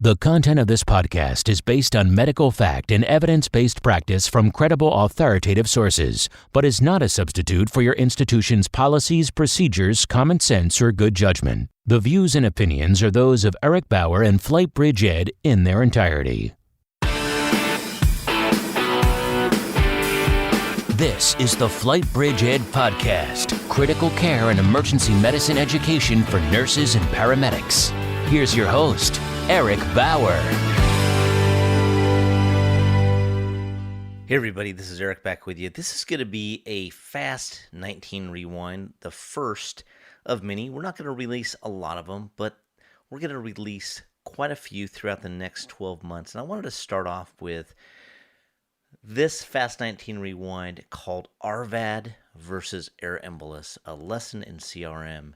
The content of this podcast is based on medical fact and evidence-based practice from credible authoritative sources, but is not a substitute for your institution's policies, procedures, common sense, or good judgment. The views and opinions are those of Eric Bauer and FlightBridgeED in their entirety. This is the FlightBridgeED Podcast, critical care and emergency medicine education for nurses and paramedics. Here's your host, Eric Bauer. Hey everybody, this is Eric back with you. This is going to be a FAST19 rewind, the first of many. We're not going to release a lot of them, but we're going to release quite a few throughout the next 12 months. And I wanted to start off with this FAST19 rewind called RVAD versus Air Embolus, a lesson in CRM.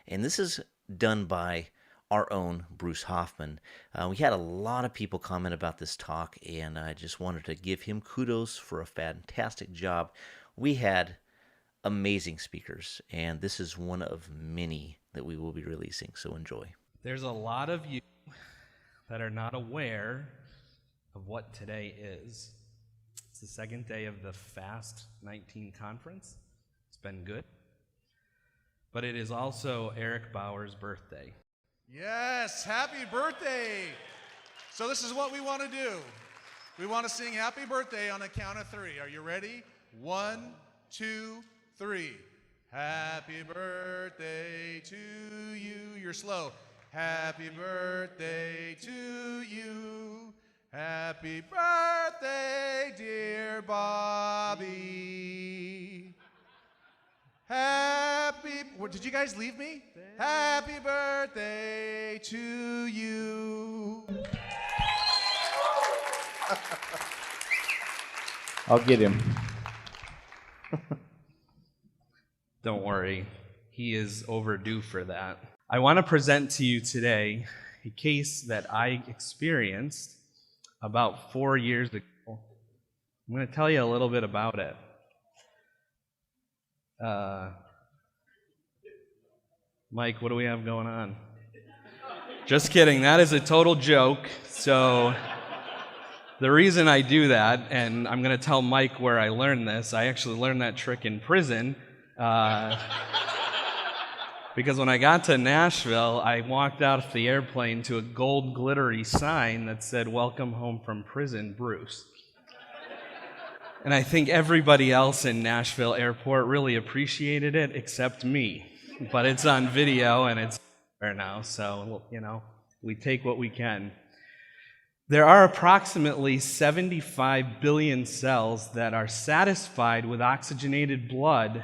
And this is done by our own Bruce Hoffman. We had a lot of people comment about this talk, and I just wanted to give him kudos for a fantastic job. We had amazing speakers, and this is one of many that we will be releasing, so enjoy. There's a lot of you that are not aware of what today is. It's the second day of the FAST19 conference. It's been good. But it is also Eric Bauer's birthday. Yes, happy birthday. So this is what we want to do. We want to sing happy birthday on a count of three. Are you ready? 1, 2, 3. Happy birthday to you. You're slow. Happy birthday to you. Happy birthday, dear Bobby. Did you guys leave me? Happy birthday to you. I'll get him. Don't worry, he is overdue for that. I want to present to you today a case that I experienced about 4 years ago. I'm going to tell you a little bit about it. Mike, what do we have going on? Just kidding, that is a total joke. So the reason I do that, and I'm going to tell Mike where I learned this, I actually learned that trick in prison. Because when I got to Nashville, I walked out of the airplane to a gold glittery sign that said, "Welcome home from prison, Bruce." And I think everybody else in Nashville airport really appreciated it except me. But it's on video and it's there now, so, we take what we can. There are approximately 75 billion cells that are satisfied with oxygenated blood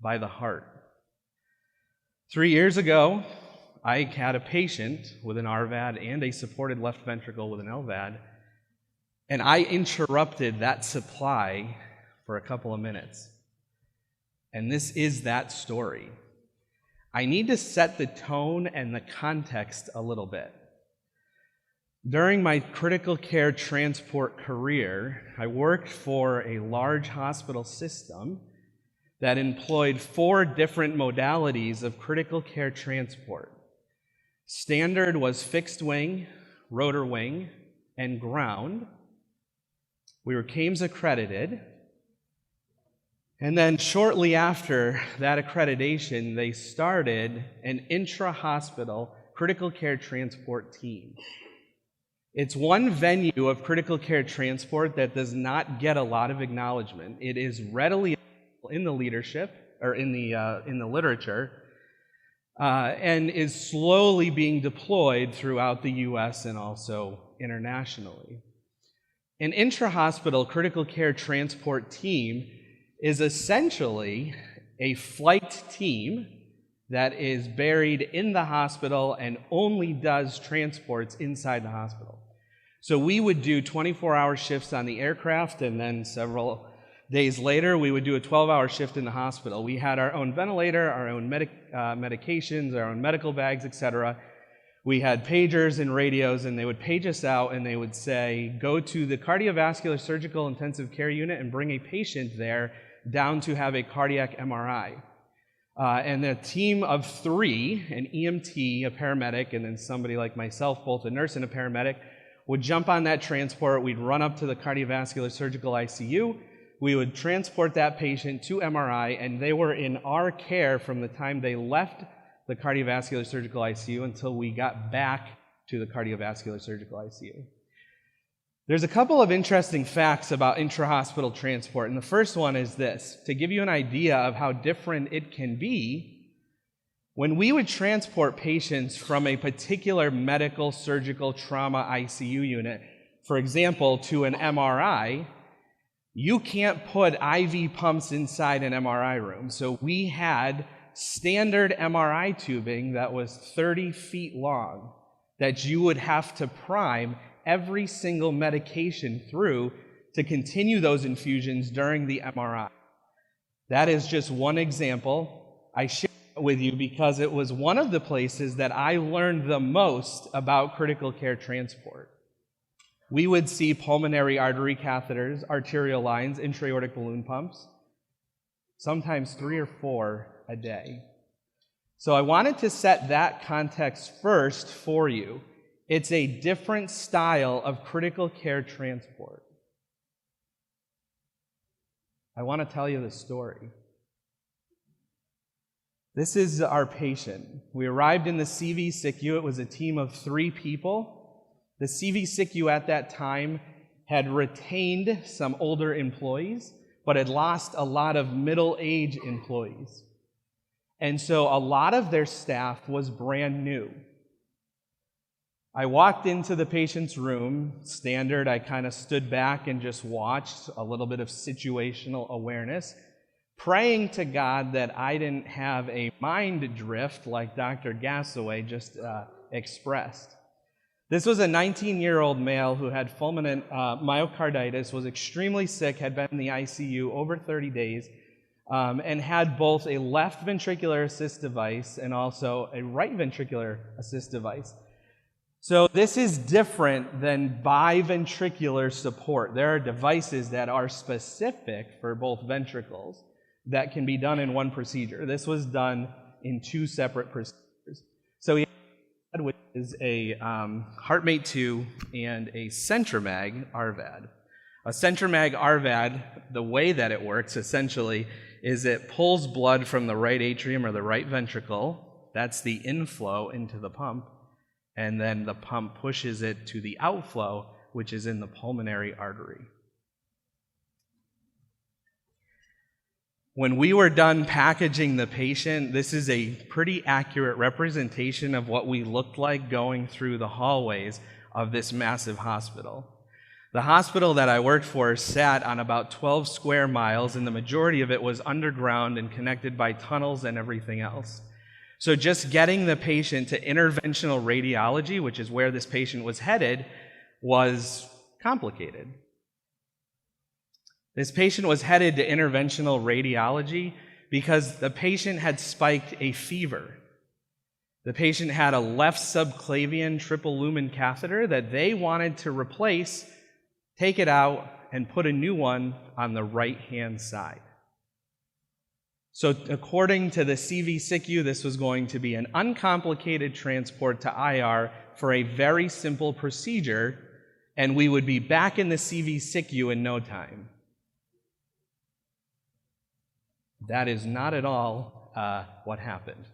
by the heart. 3 years ago, I had a patient with an RVAD and a supported left ventricle with an LVAD, and I interrupted that supply for a couple of minutes. And this is that story. I need to set the tone and the context a little bit. During my critical care transport career, I worked for a large hospital system that employed 4 different modalities of critical care transport. Standard was fixed wing, rotor wing, and ground. We were CAMES accredited. And then shortly after that accreditation, they started an intra-hospital critical care transport team. It's one venue of critical care transport that does not get a lot of acknowledgement. It is readily available in the leadership, or in the literature, and is slowly being deployed throughout the U.S. and also internationally. An intra-hospital critical care transport team is essentially a flight team that is buried in the hospital and only does transports inside the hospital. So we would do 24-hour shifts on the aircraft, and then several days later, we would do a 12-hour shift in the hospital. We had our own ventilator, our own medications, our own medical bags, etc. We had pagers and radios, and they would page us out, and they would say, go to the cardiovascular surgical intensive care unit and bring a patient there down to have a cardiac MRI. And a team of 3, an EMT, a paramedic, and then somebody like myself, both a nurse and a paramedic, would jump on that transport. We'd run up to the cardiovascular surgical ICU. We would transport that patient to MRI, and they were in our care from the time they left the cardiovascular surgical ICU until we got back to the cardiovascular surgical ICU. There's a couple of interesting facts about intra-hospital transport, and the first one is this. To give you an idea of how different it can be, when we would transport patients from a particular medical surgical trauma ICU unit, for example, to an MRI, you can't put IV pumps inside an MRI room. So we had standard MRI tubing that was 30 feet long that you would have to prime every single medication through to continue those infusions during the MRI. That is just one example. I share it with you because it was one of the places that I learned the most about critical care transport. We would see pulmonary artery catheters, arterial lines, intra-aortic balloon pumps, sometimes 3 or 4 a day. So I wanted to set that context first for you. It's a different style of critical care transport. I want to tell you the story. This is our patient. We arrived in the CV SICU. It was a team of 3 people. The CV SICU at that time had retained some older employees, but had lost a lot of middle-age employees. And so a lot of their staff was brand new. I walked into the patient's room, standard, I kind of stood back and just watched, a little bit of situational awareness, praying to God that I didn't have a mind drift like Dr. Gassaway just expressed. This was a 19-year-old male who had fulminant myocarditis, was extremely sick, had been in the ICU over 30 days, and had both a left ventricular assist device and also a right ventricular assist device. So this is different than biventricular support. There are devices that are specific for both ventricles that can be done in one procedure. This was done in 2 separate procedures. So he had, which is a HeartMate 2 and a Centromag RVAD. A Centromag RVAD, the way that it works essentially is it pulls blood from the right atrium or the right ventricle. That's the inflow into the pump. And then the pump pushes it to the outflow, which is in the pulmonary artery. When we were done packaging the patient, this is a pretty accurate representation of what we looked like going through the hallways of this massive hospital. The hospital that I worked for sat on about 12 square miles, and the majority of it was underground and connected by tunnels and everything else. So just getting the patient to interventional radiology, which is where this patient was headed, was complicated. This patient was headed to interventional radiology because the patient had spiked a fever. The patient had a left subclavian triple lumen catheter that they wanted to replace, take it out, and put a new one on the right-hand side. So according to the CV SICU, this was going to be an uncomplicated transport to IR for a very simple procedure, and we would be back in the CV SICU in no time. That is not at all what happened.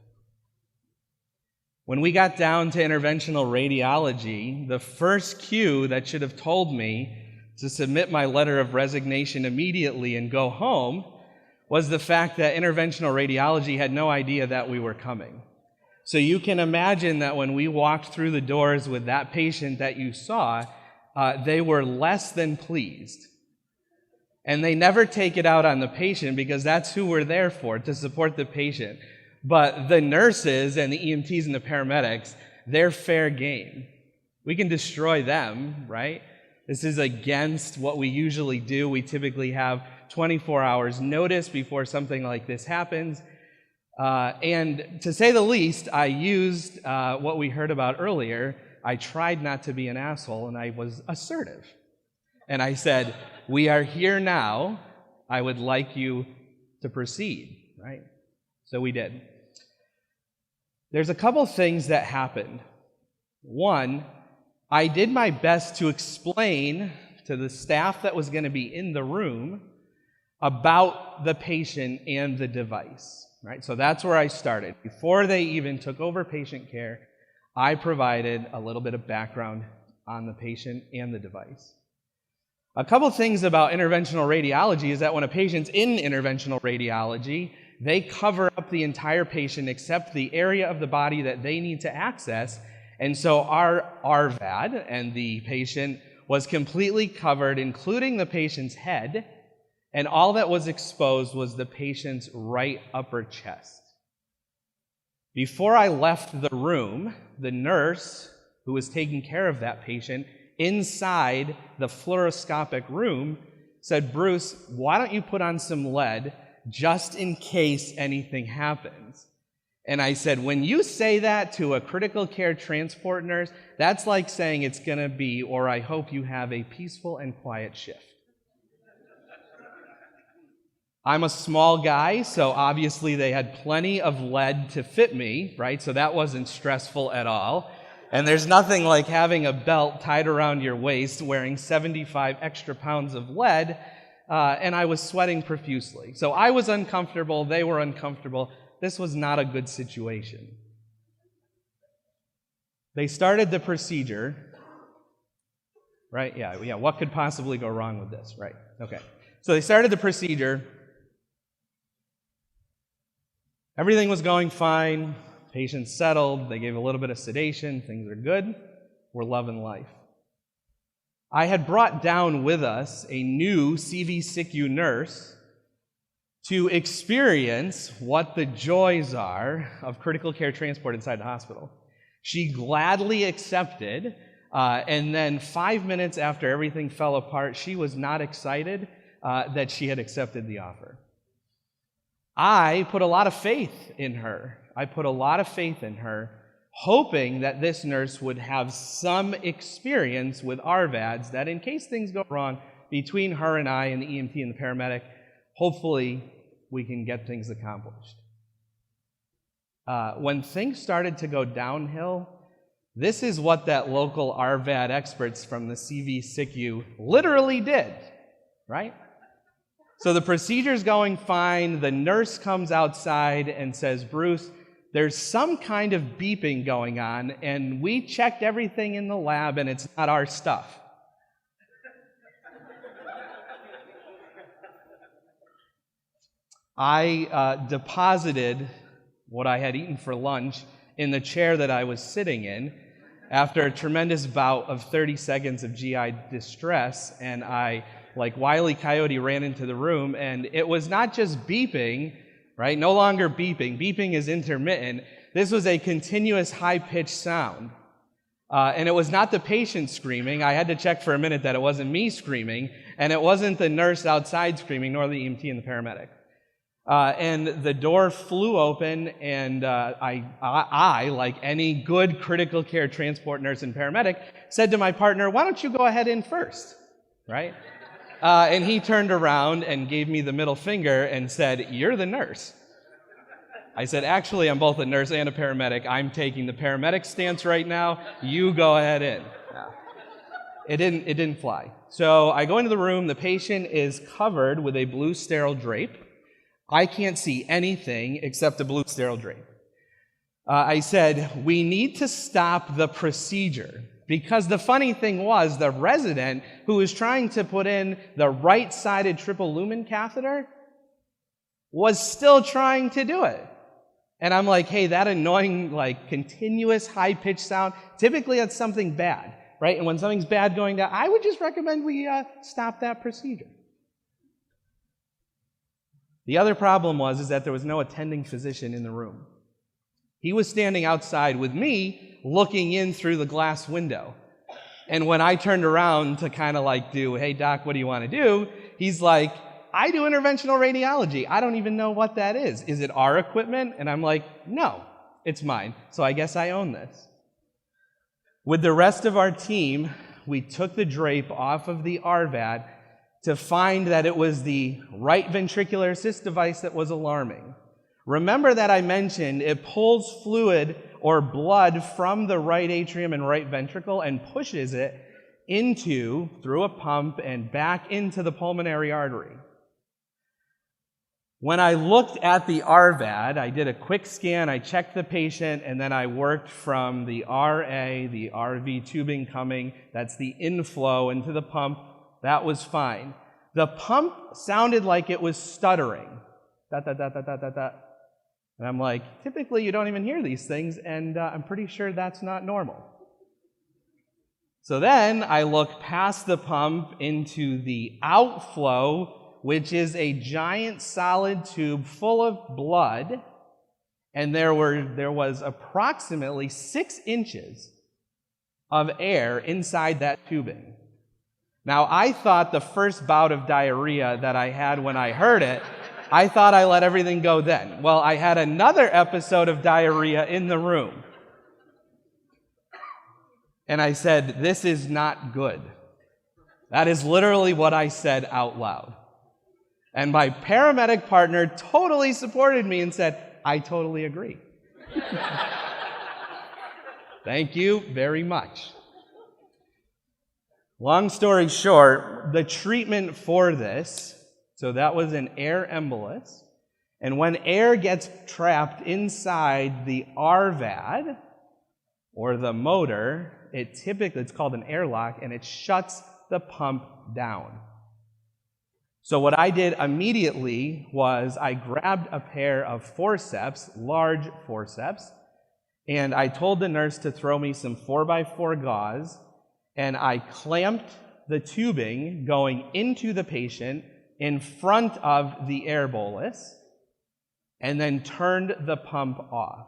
When we got down to interventional radiology, the first cue that should have told me to submit my letter of resignation immediately and go home was the fact that interventional radiology had no idea that we were coming. So you can imagine that when we walked through the doors with that patient that you saw, they were less than pleased. And they never take it out on the patient because that's who we're there for, to support the patient. But the nurses and the EMTs and the paramedics, they're fair game. We can destroy them, right? This is against what we usually do. We typically have 24 hours notice before something like this happens. And to say the least, I used what we heard about earlier. I tried not to be an asshole, and I was assertive. And I said, "We are here now. I would like you to proceed," right? So we did. There's a couple things that happened. One, I did my best to explain to the staff that was going to be in the room about the patient and the device, right? So that's where I started. Before they even took over patient care, I provided a little bit of background on the patient and the device. A couple things about interventional radiology is that when a patient's in interventional radiology, they cover up the entire patient except the area of the body that they need to access. And so our RVAD and the patient was completely covered, including the patient's head, and all that was exposed was the patient's right upper chest. Before I left the room, the nurse who was taking care of that patient inside the fluoroscopic room said, "Bruce, why don't you put on some lead just in case anything happens?" And I said, when you say that to a critical care transport nurse, that's like saying it's going to be, or I hope you have a peaceful and quiet shift. I'm a small guy, so obviously they had plenty of lead to fit me, right? So that wasn't stressful at all. And there's nothing like having a belt tied around your waist, wearing 75 extra pounds of lead, and I was sweating profusely. So I was uncomfortable, they were uncomfortable. This was not a good situation. They started the procedure, right? Yeah, what could possibly go wrong with this, right? Okay. So they started the procedure. Everything was going fine. Patient settled. They gave a little bit of sedation. Things are good. We're loving life. I had brought down with us a new CV-SICU nurse to experience what the joys are of critical care transport inside the hospital. She gladly accepted, and then 5 minutes after everything fell apart, she was not excited that she had accepted the offer. I put a lot of faith in her. Hoping that this nurse would have some experience with RVADs, that in case things go wrong between her and I and the EMT and the paramedic, hopefully we can get things accomplished. When things started to go downhill, this is what that local RVAD experts from the CV-SICU literally did, right? So the procedure's going fine. The nurse comes outside and says, "Bruce, there's some kind of beeping going on, and we checked everything in the lab, and it's not our stuff." I deposited what I had eaten for lunch in the chair that I was sitting in after a tremendous bout of 30 seconds of GI distress, and I, like Wile E. Coyote, ran into the room, and it was not just beeping, right? No longer beeping. Beeping is intermittent. This was a continuous high-pitched sound. And it was not the patient screaming. I had to check for a minute that it wasn't me screaming, and it wasn't the nurse outside screaming, nor the EMT and the paramedic. And the door flew open, and I, like any good critical care transport nurse and paramedic, said to my partner, "Why don't you go ahead in first?" Right? And he turned around and gave me the middle finger and said, "You're the nurse." I said, "Actually, I'm both a nurse and a paramedic. I'm taking the paramedic stance right now. You go ahead in." It didn't fly. So I go into the room. The patient is covered with a blue sterile drape. I can't see anything except a blue sterile drape. I said, "We need to stop the procedure." Because the funny thing was, the resident who was trying to put in the right-sided triple lumen catheter was still trying to do it. And I'm like, hey, that annoying, like, continuous high-pitched sound, typically that's something bad, right? And when something's bad going down, I would just recommend we stop that procedure. The other problem is that there was no attending physician in the room. He was standing outside with me, looking in through the glass window. And when I turned around to kind of like do, "Hey, doc, what do you want to do?" He's like, "I do interventional radiology. I don't even know what that is. Is it our equipment?" And I'm like, "No, it's mine. So I guess I own this." With the rest of our team, we took the drape off of the RVAD to find that it was the right ventricular assist device that was alarming. Remember that I mentioned it pulls fluid or blood from the right atrium and right ventricle and pushes it through a pump and back into the pulmonary artery. When I looked at the RVAD, I did a quick scan, I checked the patient, and then I worked from the RA, the RV tubing coming, that's the inflow into the pump. That was fine. The pump sounded like it was stuttering. Da, da, da, da, da, da, da. And I'm like, typically you don't even hear these things, and I'm pretty sure that's not normal. So then I look past the pump into the outflow, which is a giant solid tube full of blood, and there was approximately 6 inches of air inside that tubing. Now, I thought the first bout of diarrhea that I had when I heard it, I thought I let everything go then. Well, I had another episode of diarrhea in the room. And I said, this is not good. That is literally what I said out loud. And my paramedic partner totally supported me and said, I totally agree. Thank you very much. Long story short, the treatment for this, so that was an air embolus. And when air gets trapped inside the RVAD, or the motor, it's called an airlock, and it shuts the pump down. So what I did immediately was I grabbed a pair of forceps, large forceps, and I told the nurse to throw me some 4x4 gauze, and I clamped the tubing going into the patient in front of the air bolus, and then turned the pump off.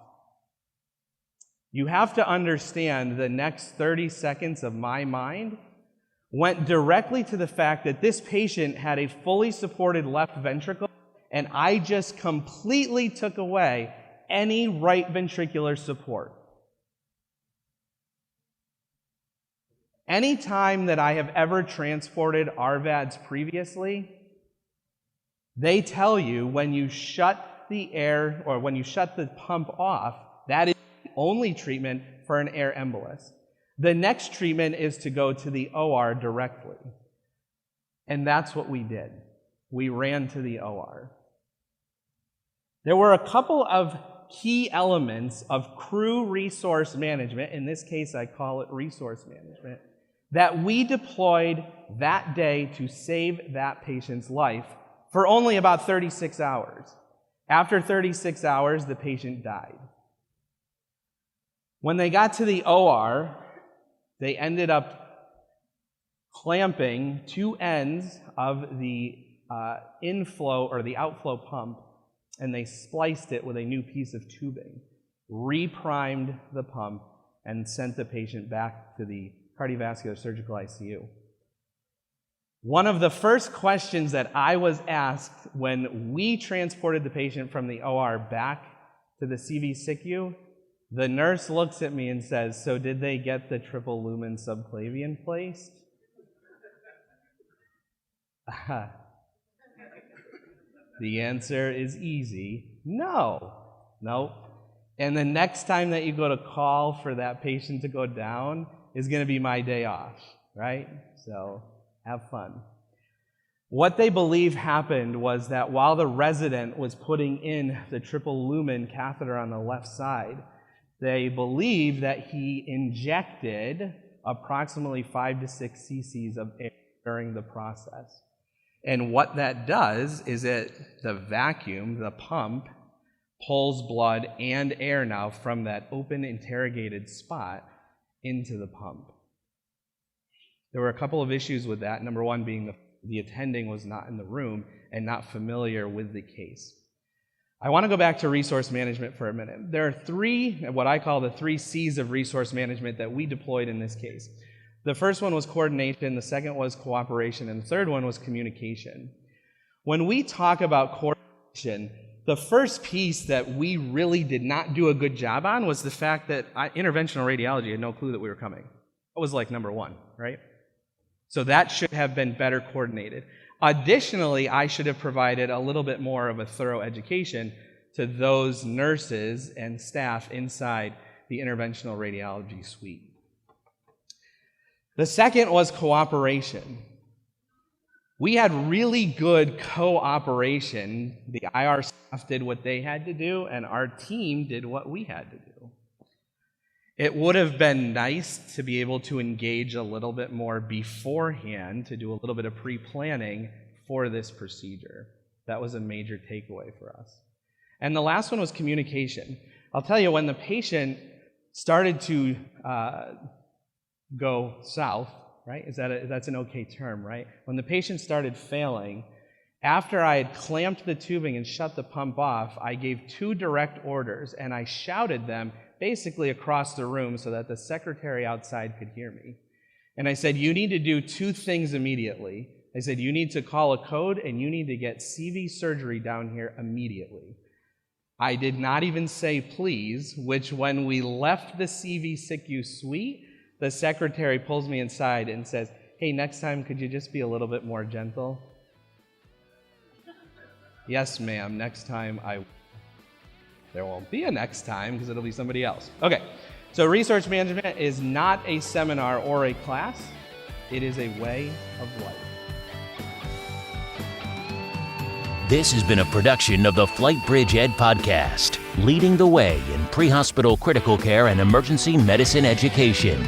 You have to understand the next 30 seconds of my mind went directly to the fact that this patient had a fully supported left ventricle, and I just completely took away any right ventricular support. Any time that I have ever transported RVADs previously, they tell you when you shut the air, or when you shut the pump off, that is the only treatment for an air embolus. The next treatment is to go to the OR directly. And that's what we did. We ran to the OR. There were a couple of key elements of crew resource management, in this case I call it resource management, that we deployed that day to save that patient's life for only about 36 hours. After 36 hours, the patient died. When they got to the OR, they ended up clamping 2 ends of the inflow or the outflow pump, and they spliced it with a new piece of tubing, reprimed the pump, and sent the patient back to the cardiovascular surgical ICU. One of the first questions that I was asked when we transported the patient from the OR back to the CV SICU, the nurse looks at me and says, "So did they get the triple lumen subclavian placed?" The answer is easy. No. Nope. And the next time that you go to call for that patient to go down is going to be my day off, right? So have fun. What they believe happened was that while the resident was putting in the triple lumen catheter on the left side, they believe that he injected approximately 5 to 6 cc's of air during the process. And what that does is the vacuum, the pump, pulls blood and air now from that open interrogated spot into the pump. There were a couple of issues with that. Number one being the attending was not in the room and not familiar with the case. I want to go back to resource management for a minute. There are 3, what I call the 3 C's of resource management that we deployed in this case. The first one was coordination, the second was cooperation, and the third one was communication. When we talk about coordination, the first piece that we really did not do a good job on was the fact that interventional radiology had no clue that we were coming. That was like number one, right? So that should have been better coordinated. Additionally, I should have provided a little bit more of a thorough education to those nurses and staff inside the interventional radiology suite. The second was cooperation. We had really good cooperation. The IR staff did what they had to do, and our team did what we had to do. It would have been nice to be able to engage a little bit more beforehand, to do a little bit of pre-planning for this procedure. That was a major takeaway for us. And the last one was communication. I'll tell you, when the patient started to go south, right? That's an okay term, right? When the patient started failing, after I had clamped the tubing and shut the pump off, I gave 2 direct orders, and I shouted them basically across the room so that the secretary outside could hear me. And I said, you need to do 2 things immediately. I said, you need to call a code, and you need to get CV surgery down here immediately. I did not even say please, which when we left the CV SICU suite, the secretary pulls me inside and says, hey, next time, could you just be a little bit more gentle? Yes, ma'am, next time there won't be a next time because it'll be somebody else. Okay, so resource management is not a seminar or a class. It is a way of life. This has been a production of the FlightBridgeED Podcast, leading the way in pre-hospital critical care and emergency medicine education.